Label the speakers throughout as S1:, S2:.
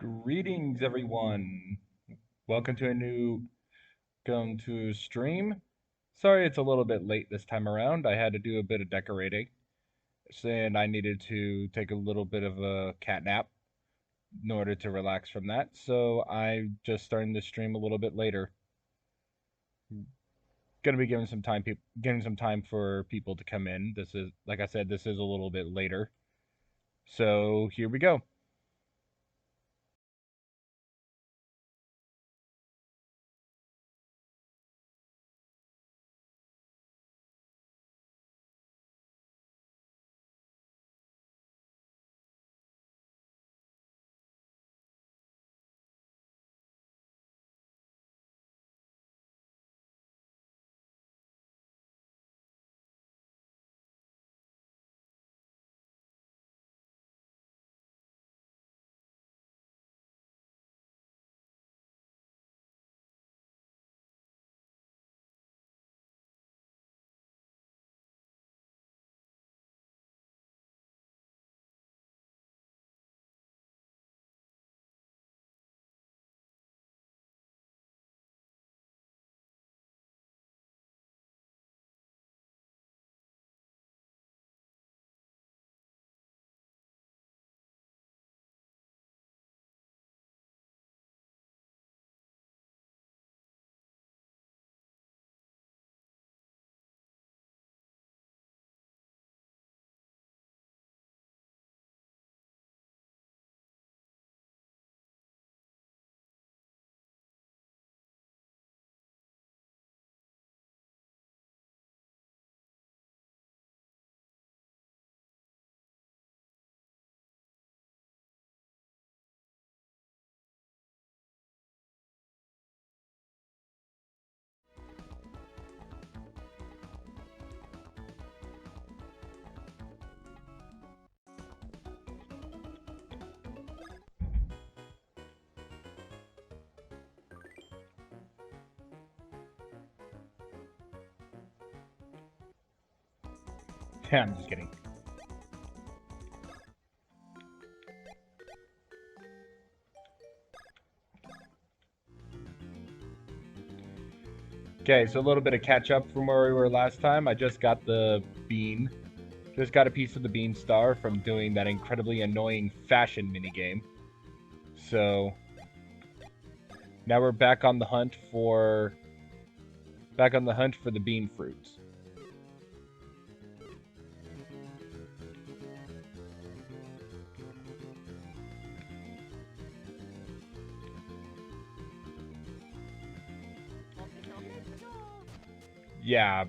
S1: Greetings, everyone. Welcome to stream. Sorry it's a little bit late this time around. I had to do a bit of decorating, and I needed to take a little bit of a cat nap in order to relax from that. So I'm just starting the stream a little bit later. Gonna be giving some time for people to come in. This is, like I said, this is a little bit later. So here we go. I'm just kidding. Okay, so a little bit of catch up from where we were last time. I just got the bean. Just got a piece of the bean star from doing that incredibly annoying fashion minigame. So now we're back on the hunt for the bean fruits. Yeah,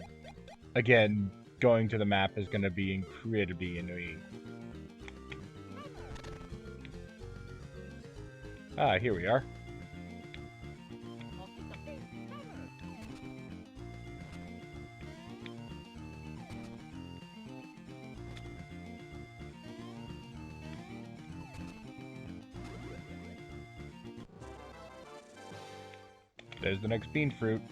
S1: again, going to the map is going to be incredibly annoying. Ah, here we are. There's the next bean fruit.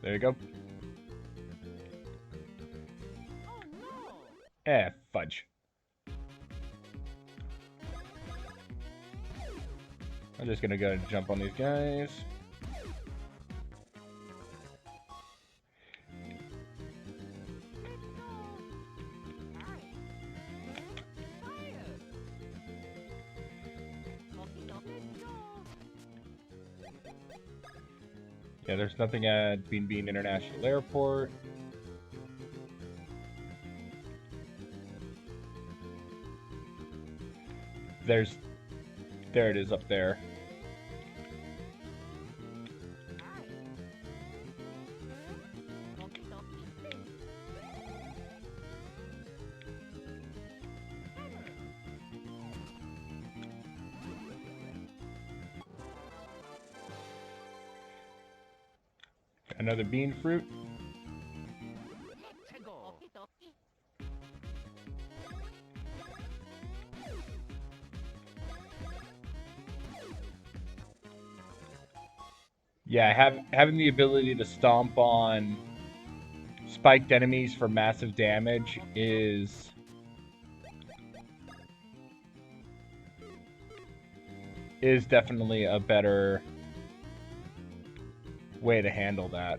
S1: There you go. Fudge. I'm just gonna go jump on these guys. Yeah, there's nothing at Bean Bean International Airport. There it is up there. Another bean fruit. Yeah, having the ability to stomp on spiked enemies for massive damage is definitely a better way to handle that.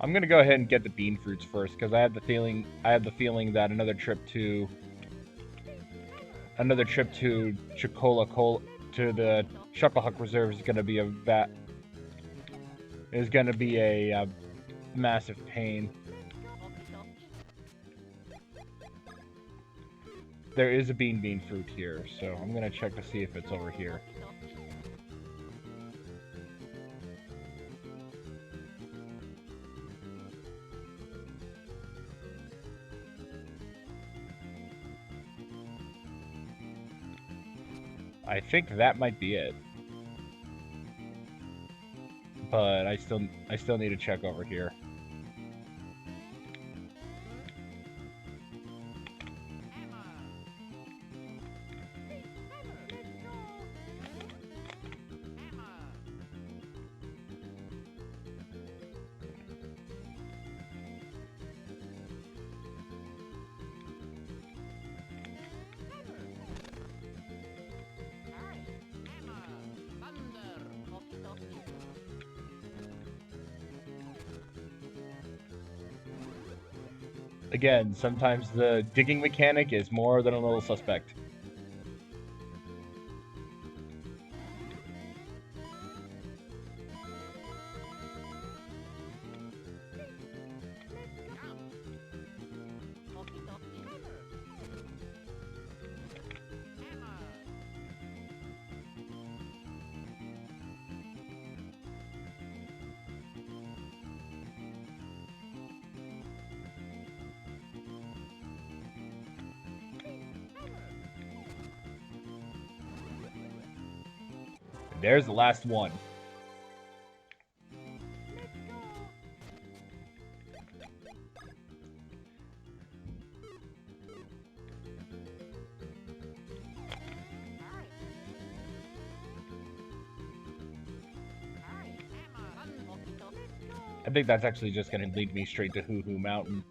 S1: I'm gonna go ahead and get the bean fruits first because I have the feeling that another trip to to the Chucklehuck Reserve is gonna be a massive pain. There is a bean fruit here, so I'm gonna check to see if it's over here. I think that might be it. But I still need to check over here. Again, sometimes the digging mechanic is more than a little suspect. There's the last one. I think that's actually just going to lead me straight to Hoo Hoo Mountain.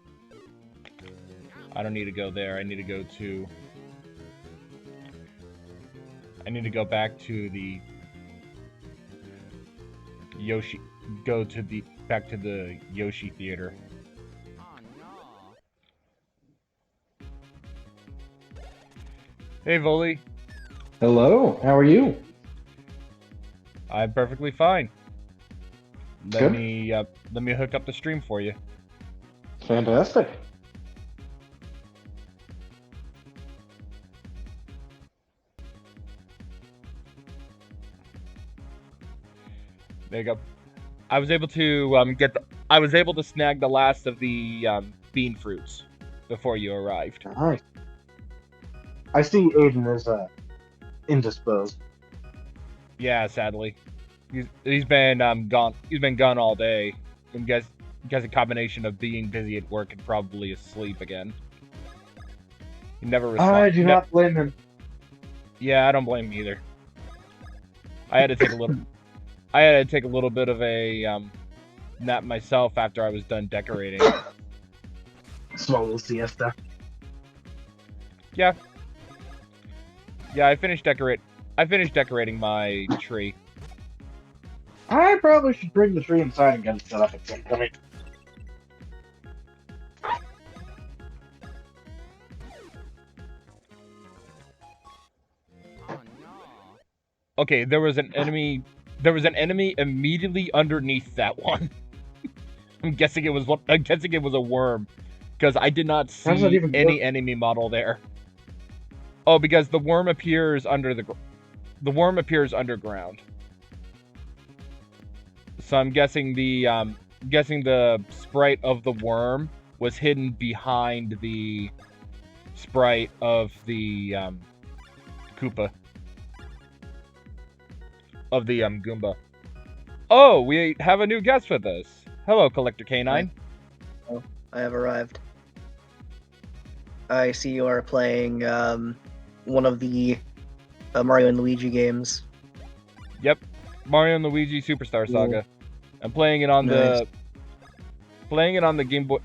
S1: I don't need to go there. I need to go to... I need to go back to the... Yoshi... Go to the... Back to the Yoshi Theater. Hey, Vuly.
S2: Hello, how are you?
S1: I'm perfectly fine.
S2: Good.
S1: Let me hook up the stream for you.
S2: Fantastic.
S1: There you go. I was able to snag the last of the bean fruits before you arrived.
S2: Nice. I see Aiden is indisposed.
S1: Yeah, sadly. He's been gone. He's been gone all day. I guess a combination of being busy at work and probably asleep again. He never responds.
S2: I do not blame him.
S1: Yeah, I don't blame him either. I had to take a little. I had to take a little bit of a nap myself after I was done decorating.
S2: Small little siesta.
S1: Yeah. Yeah, I finished decorating my tree.
S2: I probably should bring the tree inside and get it set up at some point.
S1: Okay, there was an enemy immediately underneath that one. I'm guessing it was a worm, because I did not see any enemy model there. Oh, because the worm appears underground. So I'm guessing the sprite of the worm was hidden behind the sprite of the Koopa. Of the Goomba. Oh, we have a new guest with us. Hello, Collector Canine.
S3: Oh, I have arrived. I see you are playing one of the Mario and Luigi games.
S1: Yep, Mario and Luigi Superstar Saga. I'm playing it on the playing it on the Game Boy,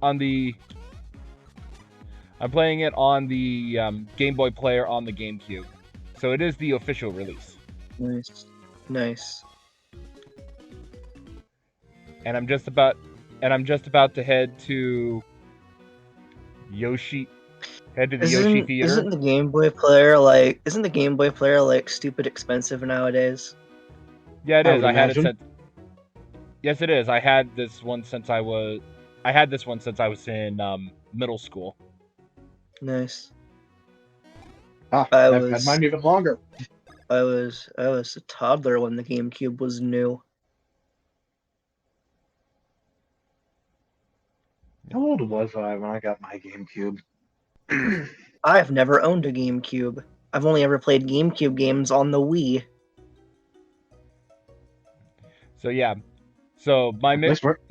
S1: on the. I'm playing it on the Game Boy Player on the GameCube, so it is the official release.
S3: Nice. Nice.
S1: And I'm just about to head to Yoshi. Head to the Yoshi Theater.
S3: Isn't the Game Boy Player like stupid expensive nowadays?
S1: Yeah, it
S2: I
S1: is.
S2: would
S1: I had it
S2: imagine.
S1: since. Yes, it is. I had this one since I was in middle school.
S3: Nice.
S2: I've had mine even longer.
S3: I was a toddler when the GameCube was new.
S2: How old was I when I got my GameCube?
S3: I've never owned a GameCube. I've only ever played GameCube games on the Wii.
S1: So yeah, so my
S2: Nice work.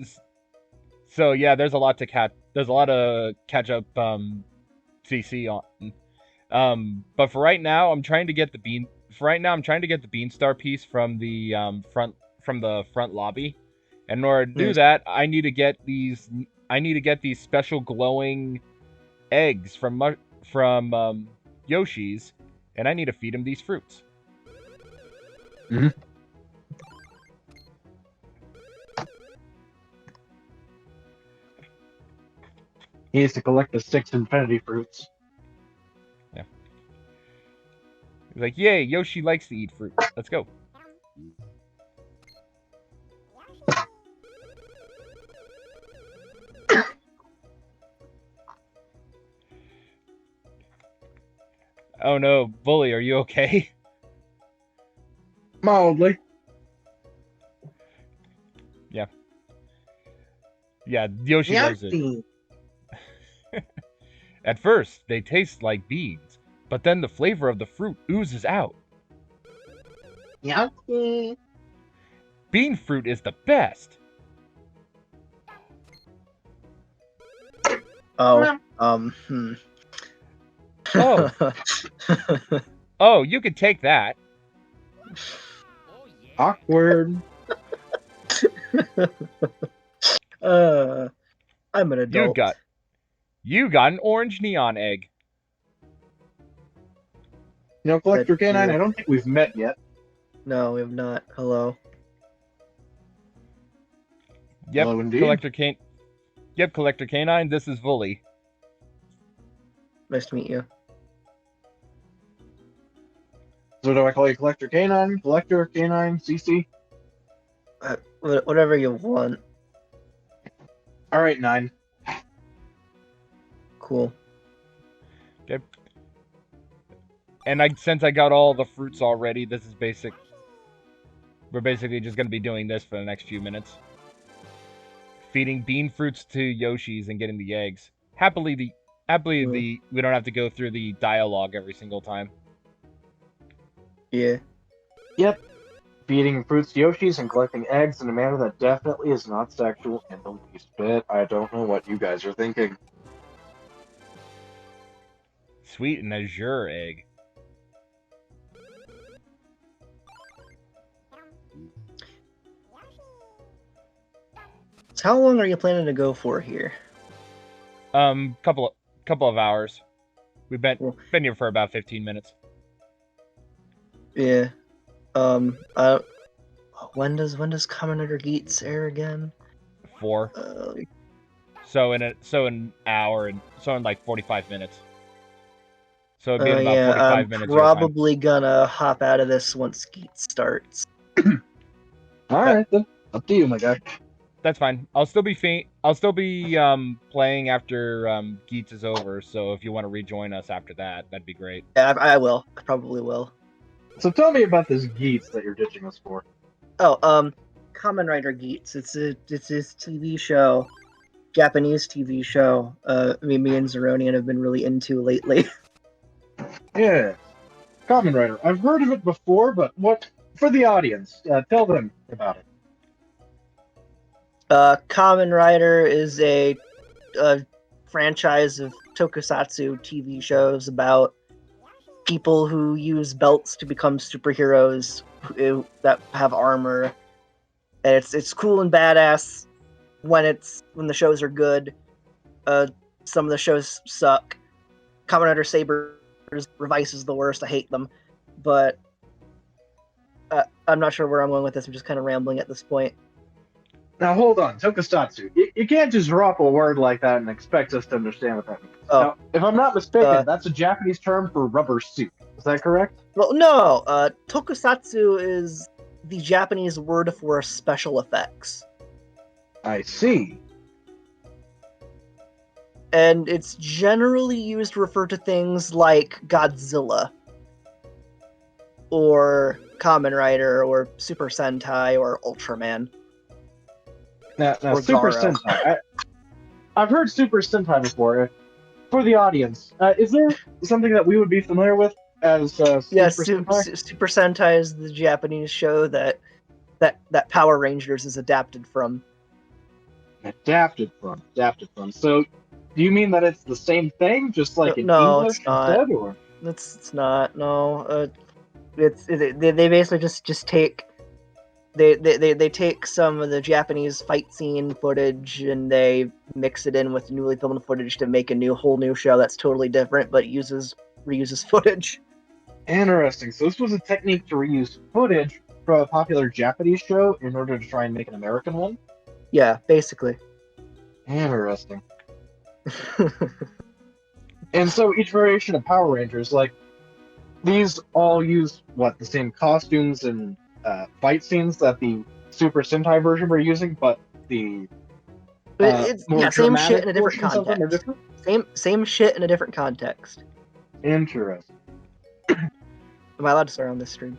S1: so yeah, there's a lot of catch up CC on. But for right now, I'm trying to get the Beanstar piece from the front lobby. And in order to do
S3: Nice.
S1: that, I need to get these special glowing eggs from Yoshi's, and I need to feed him these fruits.
S2: Mm-hmm. He needs to collect the 6 infinity fruits.
S1: Yeah. He's like, yay, Yoshi likes to eat fruit. Let's go. Oh no, Vuly, are you okay?
S2: Mildly.
S1: Yeah, Yoshi knows it. At first, they taste like beans, but then the flavor of the fruit oozes out.
S2: Yucky.
S1: Bean fruit is the best.
S3: Oh,
S1: Oh. Oh, you could take that.
S2: Awkward.
S3: I'm an adult.
S1: You got an orange neon egg.
S2: You know, Collector
S3: That's
S2: Canine,
S3: cool.
S2: I don't think we've met yet.
S3: No, we have not. Hello.
S1: Yep,
S2: Hello, indeed.
S1: Collector Canine, this is Vuly.
S3: Nice to meet you.
S2: So do I call you Collector Canine, CC?
S3: Whatever you want.
S2: All right, 9.
S3: Cool.
S1: Okay. And since I got all the fruits already, this is basic. We're basically just going to be doing this for the next few minutes. Feeding bean fruits to Yoshi's and getting the eggs. Happily, we don't have to go through the dialogue every single time.
S3: Yeah.
S2: Yep. Feeding fruits to Yoshi's and collecting eggs in a manner that definitely is not sexual in the least bit. I don't know what you guys are thinking.
S1: Sweet and azure egg.
S3: So how long are you planning to go for here?
S1: Couple of hours. We've been here for about 15 minutes.
S3: Yeah. When does Kamen Rider Geats air again?
S1: 4. So in an hour and so in like 45 minutes. So it'd be in about 45 minutes.
S3: I'm probably gonna hop out of this once Geats starts.
S2: All right, then. Up to you, my guy.
S1: That's fine. I'll still be playing after Geats is over. So if you want to rejoin us after that, that'd be great.
S3: Yeah, I will. I probably will.
S2: So tell me about this Geats that you're ditching us for.
S3: Oh, Kamen Rider Geats. It's his TV show, Japanese TV show. Me and Zeronian have been really into lately.
S2: Yeah, Kamen Rider. I've heard of it before, but what for the audience? Tell them about it.
S3: Kamen Rider is a franchise of tokusatsu TV shows about people who use belts to become superheroes that have armor. And it's cool and badass. when the shows are good. Some of the shows suck. Kamen Rider Saber's Revice is the worst. I hate them, but I'm not sure where I'm going with this. I'm just kind of rambling at this point.
S2: Now hold on, Tokusatsu. You can't just drop a word like that and expect us to understand what that means.
S3: Oh.
S2: Now, if I'm not mistaken, that's a Japanese term for rubber suit. Is that correct?
S3: Well, no. Tokusatsu is the Japanese word for special effects.
S2: I see.
S3: And it's generally used to refer to things like Godzilla, or Kamen Rider, or Super Sentai, or Ultraman.
S2: Now
S3: Or
S2: Super
S3: Garo.
S2: Sentai. I've heard Super Sentai before. For the audience, is there something that we would be familiar with as Super
S3: Yes,
S2: Sentai?
S3: Super Sentai is the Japanese show that Power Rangers is adapted from.
S2: Adapted from. So, do you mean that it's the same thing, just like in
S3: No,
S2: English
S3: it's not.
S2: instead, or?
S3: It's not. No, they basically just take they take some of the Japanese fight scene footage and they mix it in with newly filmed footage to make a whole new show that's totally different, but reuses footage.
S2: Interesting. So this was a technique to reuse footage from a popular Japanese show in order to try and make an American one?
S3: Yeah, basically.
S2: Interesting. And so each variation of Power Rangers, like, these all use, the same costumes and fight scenes that the Super Sentai version were using, but the more
S3: same shit
S2: dramatic
S3: in a different
S2: portions of them are
S3: context.
S2: different?
S3: Same shit in a different context.
S2: Interesting.
S3: Am I allowed to swear on this stream?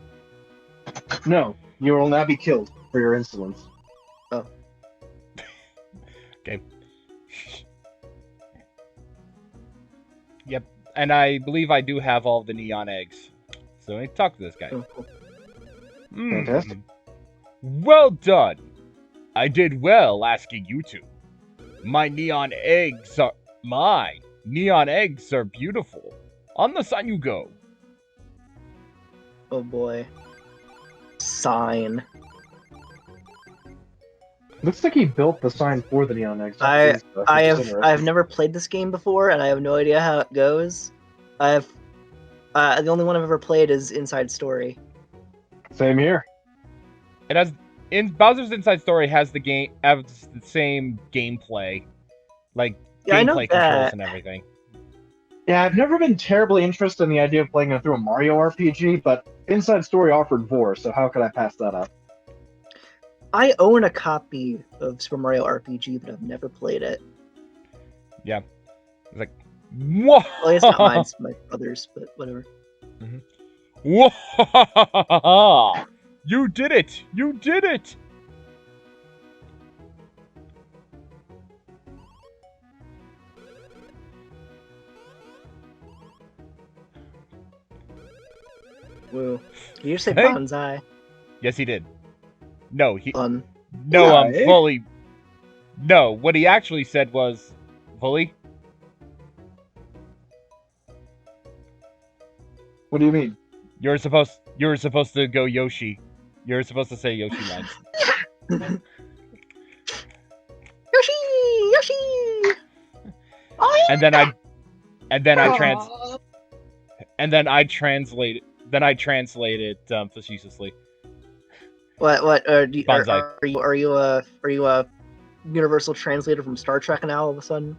S2: No, you will now be killed for your insolence.
S3: Oh.
S1: Okay. Yep, and I believe I do have all the neon eggs. So I talk to this guy.
S3: Oh, cool.
S2: Fantastic.
S1: Well done. I did well asking you to. My neon eggs are beautiful. On the sign you go.
S3: Oh boy. Sign.
S2: Looks like he built the sign for the neon eggs.
S3: I've never played this game before, and I have no idea how it goes. The only one I've ever played is Inside Story.
S2: Same here.
S1: It has Bowser's Inside Story has the same gameplay, like
S3: Yeah, I know
S1: gameplay controls
S3: that.
S1: and everything.
S2: Yeah, I've never been terribly interested in the idea of playing it through a Mario RPG, but Inside Story offered more, so how could I pass that up?
S3: I own a copy of Super Mario RPG, but I've never played it.
S1: Yeah, it's like, whoa!
S3: Well, it's not mine, it's my brother's, but whatever.
S1: Whoa! You did it! You did it!
S3: Woo. Did you say
S1: Hey.
S3: bonsai?
S1: Yes, he did. No,
S3: Fun.
S1: Vuly. No, what he actually said was, Vuly.
S2: What do you mean?
S1: You're supposed to go Yoshi. You're supposed to say Yoshi lines.
S3: Yoshi!
S1: And then I translate it facetiously.
S3: What?
S1: Bonsai.
S3: Are you a universal translator from Star Trek now? All of a sudden.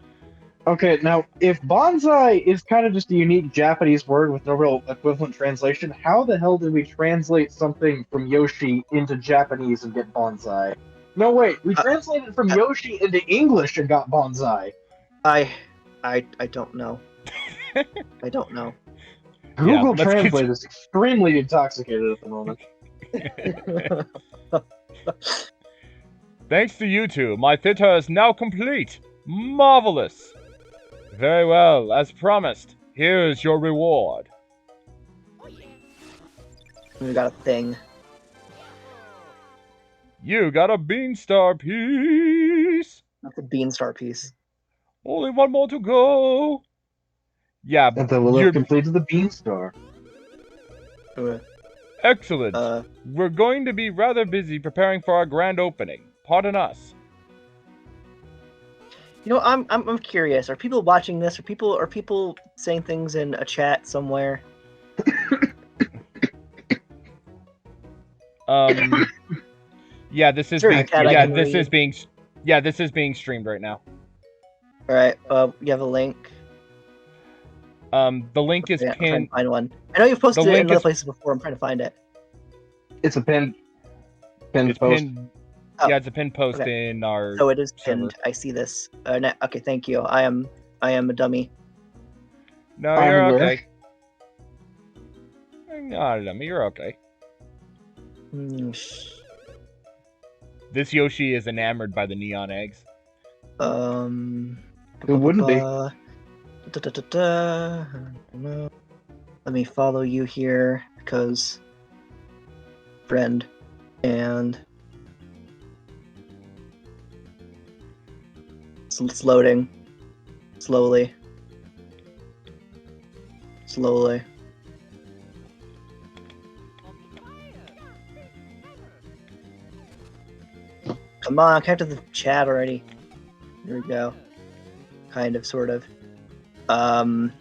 S2: Okay, now, if bonsai is kind of just a unique Japanese word with no real equivalent translation, how the hell did we translate something from Yoshi into Japanese and get bonsai? No, wait, we translated from Yoshi into English and got bonsai.
S3: I don't know. I don't know.
S2: Google Translate is extremely intoxicated at the moment.
S1: Thanks to you two, my theater is now complete. Marvelous. Very well, as promised. Here's your reward.
S3: We got a thing.
S1: You got a Beanstar piece.
S3: That's a Beanstar piece.
S1: Only one more to go. Yeah,
S2: And then we'll have completed the Beanstar.
S1: Excellent. We're going to be rather busy preparing for our grand opening. Pardon us.
S3: You know, I'm curious. Are people watching this? Are people saying things in a chat somewhere?
S1: Yeah, this is
S3: Sure,
S1: being
S3: Kat, I
S1: yeah,
S3: can
S1: this is
S3: read.
S1: being this is being streamed right now.
S3: All right. You have a link.
S1: The link is
S3: Yeah, I'm trying
S1: pinned.
S3: to find one. I know you've posted
S1: The
S3: it in
S1: link
S3: other
S1: is
S3: places before. I'm trying to find it.
S2: It's a pinned
S1: it's
S2: post.
S1: pinned.
S3: Oh,
S1: Yeah, it's a pinned post
S3: okay.
S1: in our
S3: So it is
S1: server.
S3: pinned. I see this. Okay, thank you. I am a dummy.
S1: No,
S2: I'm
S1: you're
S2: aware.
S1: okay. No, you're okay. This Yoshi is enamored by the neon eggs.
S2: Who wouldn't be?
S3: Let me follow you here because friend and it's loading slowly. Come on, connect to the chat already. Here we go. Kind of, sort of.
S2: And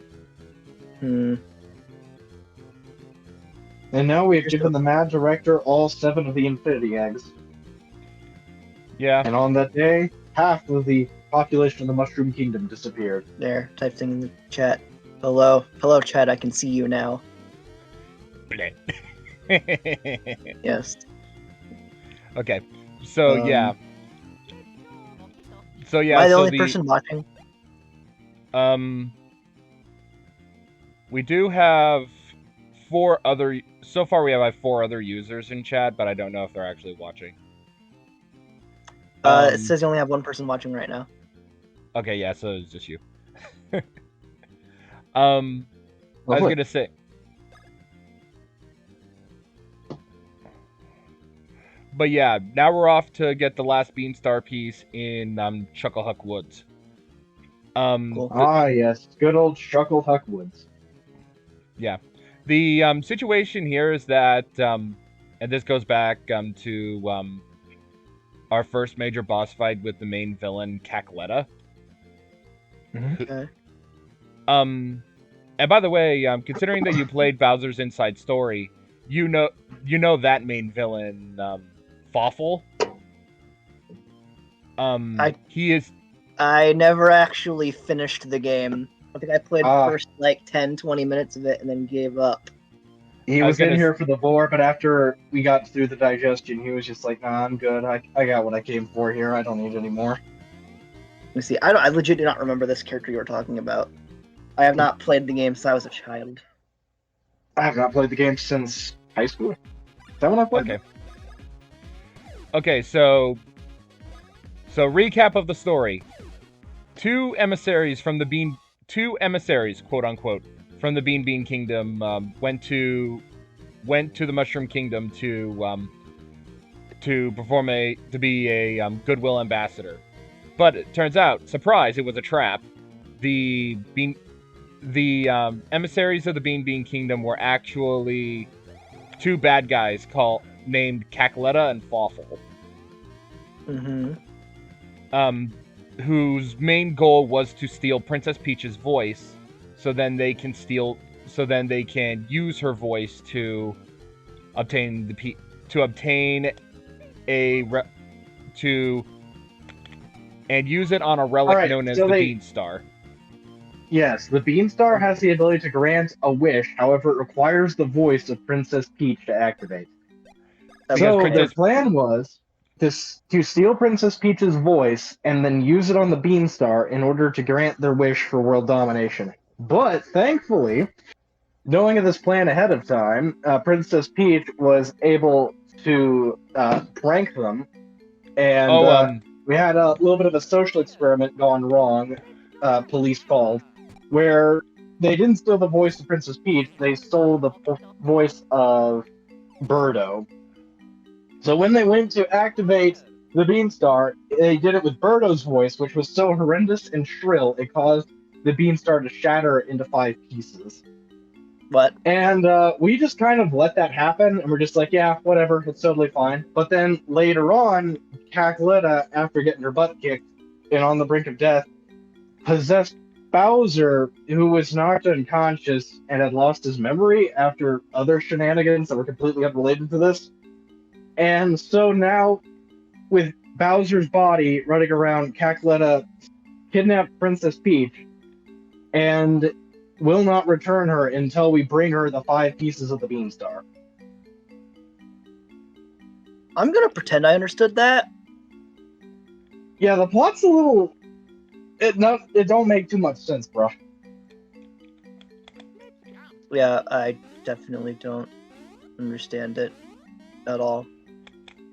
S2: now we've given the Mad Director all 7 of the Infinity Eggs.
S1: Yeah.
S2: And on that day, half of the population of the Mushroom Kingdom disappeared.
S3: There, type thing in the chat. Hello, chat. I can see you now. Yes.
S1: Okay. So yeah. So yeah.
S3: Am I the
S1: so
S3: only person watching?
S1: We do have 4 other. So far, we have 4 other users in chat, but I don't know if they're actually watching.
S3: It says you only have 1 person watching right now.
S1: Okay, yeah, so it's just you. I was gonna say. But yeah, now we're off to get the last Beanstar piece in Chucklehuck Woods.
S3: Cool.
S2: Yes, good old Chucklehuck Woods.
S1: Yeah, the situation here is that, and this goes back to our first major boss fight with the main villain, Cackletta.
S3: Okay.
S1: And by the way, considering that you played Bowser's Inside Story, you know that main villain, Fawful. He is.
S3: I never actually finished the game. I think I played the first like 10-20 minutes of it and then gave up.
S2: He was in here for the lore, but after we got through the digestion, he was just like, "Nah, I'm good. I got what I came for here. I don't need any more."
S3: Let me see. I legit do not remember this character you were talking about. I have not played the game since I was a child.
S2: I have not played the game since high school. Is that when I played?
S1: Okay. Okay, so recap of the story. 2 emissaries, quote unquote, from the Bean Kingdom went to the Mushroom Kingdom to be a goodwill ambassador. But it turns out, surprise, it was a trap. The emissaries of the Bean Kingdom were actually 2 bad guys named Cackletta and Fawful. Whose main goal was to steal Princess Peach's voice, so then they can use her voice to obtain and use it on a relic known as the Beanstar.
S2: Yes, the Beanstar has the ability to grant a wish, however, it requires the voice of Princess Peach to activate. So their plan was to steal Princess Peach's voice and then use it on the Beanstar in order to grant their wish for world domination. But thankfully, knowing of this plan ahead of time, Princess Peach was able to prank them, and we had a little bit of a social experiment gone wrong, police called, where they didn't steal the voice of Princess Peach, they stole the voice of Birdo. So when they went to activate the Beanstar, they did it with Birdo's voice, which was so horrendous and shrill, it caused the Beanstar to shatter into 5 pieces.
S3: What?
S2: And we just kind of let that happen, and we're just like, yeah, whatever, it's totally fine. But then later on, Cackletta, after getting her butt kicked, in On the Brink of Death, possessed Bowser, who was knocked unconscious and had lost his memory after other shenanigans that were completely unrelated to this. And so now, with Bowser's body running around, Cackletta kidnapped Princess Peach and will not return her until we bring her the 5 pieces of the Beanstar.
S3: I'm gonna pretend I understood that.
S2: Yeah, the plot's a little... It don't make too much sense, bro.
S3: Yeah, I definitely don't understand it at all,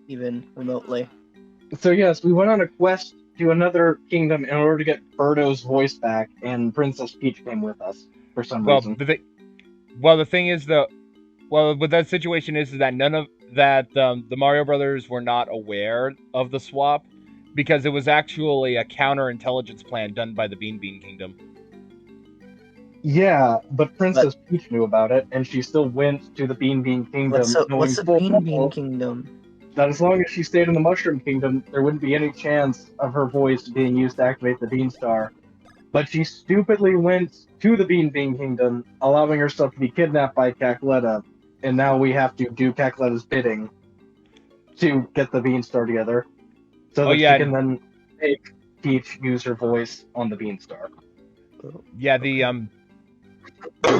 S3: even remotely.
S2: So yes, we went on a quest to another kingdom in order to get Birdo's voice back, and Princess Peach came with us for some reason.
S1: The thing is, with that situation is that the Mario Brothers were not aware of the swap, because it was actually a counterintelligence plan done by the Bean Kingdom.
S2: Yeah, but Princess Peach knew about it, and she still went to the Bean Kingdom.
S3: What's the Bean
S2: well
S3: Kingdom?
S2: that as long as she stayed in the Mushroom Kingdom, there wouldn't be any chance of her voice being used to activate the Beanstar. But she stupidly went to the Bean Kingdom, allowing herself to be kidnapped by Cackletta, and now we have to do Cackletta's bidding to get the Beanstar together, so that she can then make Peach use her voice on the Beanstar.
S1: Yeah,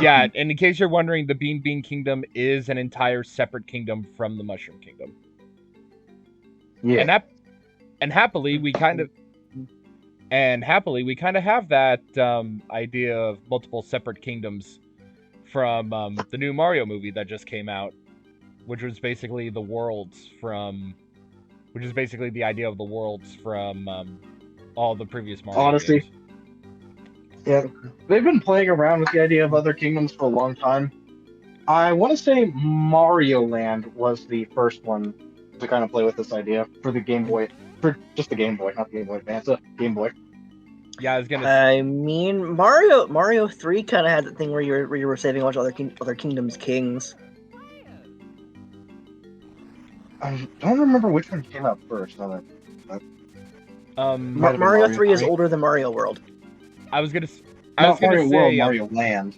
S1: yeah, and in case you're wondering, the Bean Kingdom is an entire separate kingdom from the Mushroom Kingdom.
S2: Yeah.
S1: And happily we kind of have that idea of multiple separate kingdoms from the new Mario movie that just came out, which was basically the idea of the worlds from all the previous Mario
S2: Odyssey
S1: games.
S2: Yeah, they've been playing around with the idea of other kingdoms for a long time. I want to say Mario Land was the first one to kind of play with this idea for the Game Boy, for just the Game Boy, not the Game Boy Advance, Game Boy.
S1: Yeah, I was gonna.
S3: I mean, Mario 3 kind of had the thing where you were saving a bunch of other kingdoms' kings.
S2: I don't remember which one came out first.
S3: Mario 3 is older than Mario World.
S1: I was gonna say
S2: Mario Land.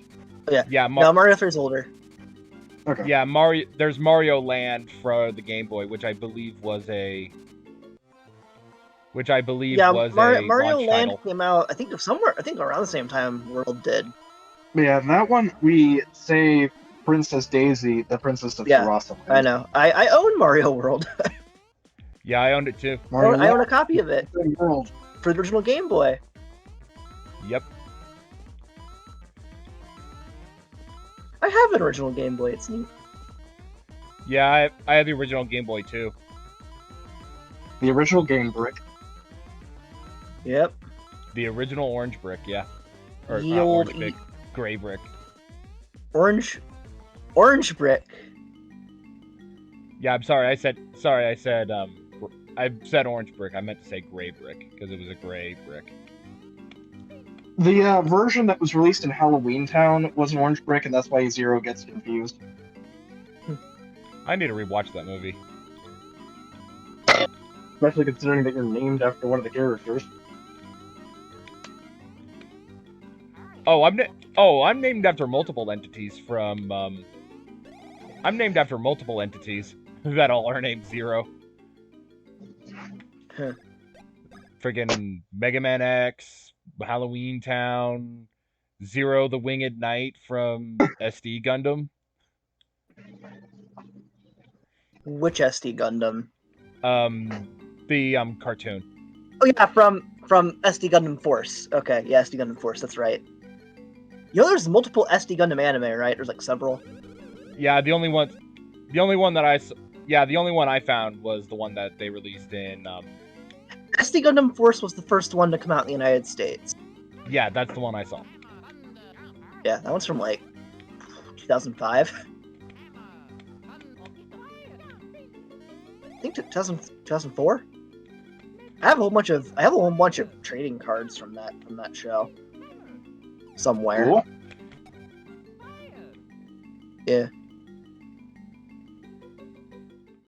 S3: Yeah. Mario 3 is older.
S2: Okay.
S1: Yeah, there's Mario Land for the Game Boy, which I believe was a.
S3: Mario Land
S1: title.
S3: came out. I think around the same time World did.
S2: Yeah, that one we saved Princess Daisy, the Princess of Terrasa.
S3: I know. I own Mario World.
S1: Yeah, I owned it too.
S3: I own a copy of it for the original Game Boy.
S1: Yep.
S3: I have an original Game Boy. It's neat.
S1: Yeah, I have the original Game Boy too.
S2: The original Game Brick.
S3: Yep.
S1: The original orange brick, yeah. Or
S3: the old
S1: orange brick, gray brick.
S3: Orange brick.
S1: Yeah, I'm sorry. I said orange brick. I meant to say gray brick because it was a gray brick.
S2: The version that was released in Halloween Town was an orange brick, and that's why Zero gets confused.
S1: I need to rewatch that movie.
S2: Especially considering that you're named after one of the characters.
S1: I'm named after multiple entities from. I'm named after multiple entities that all are named Zero.
S3: Huh.
S1: Friggin' Mega Man X, Halloween Town, Zero the Winged Knight from SD Gundam.
S3: Which SD Gundam?
S1: The cartoon.
S3: Oh yeah, from SD Gundam Force. Okay, yeah, SD Gundam Force. That's right. You know, there's multiple SD Gundam anime, right? There's like several.
S1: Yeah, the only one I found was the one that they released in.
S3: SD Gundam Force was the first one to come out in the United States.
S1: Yeah, that's the one I saw.
S3: Yeah, that one's from like 2005. I think 2004. I have a whole bunch of trading cards from that show somewhere.
S2: Cool.
S3: Yeah.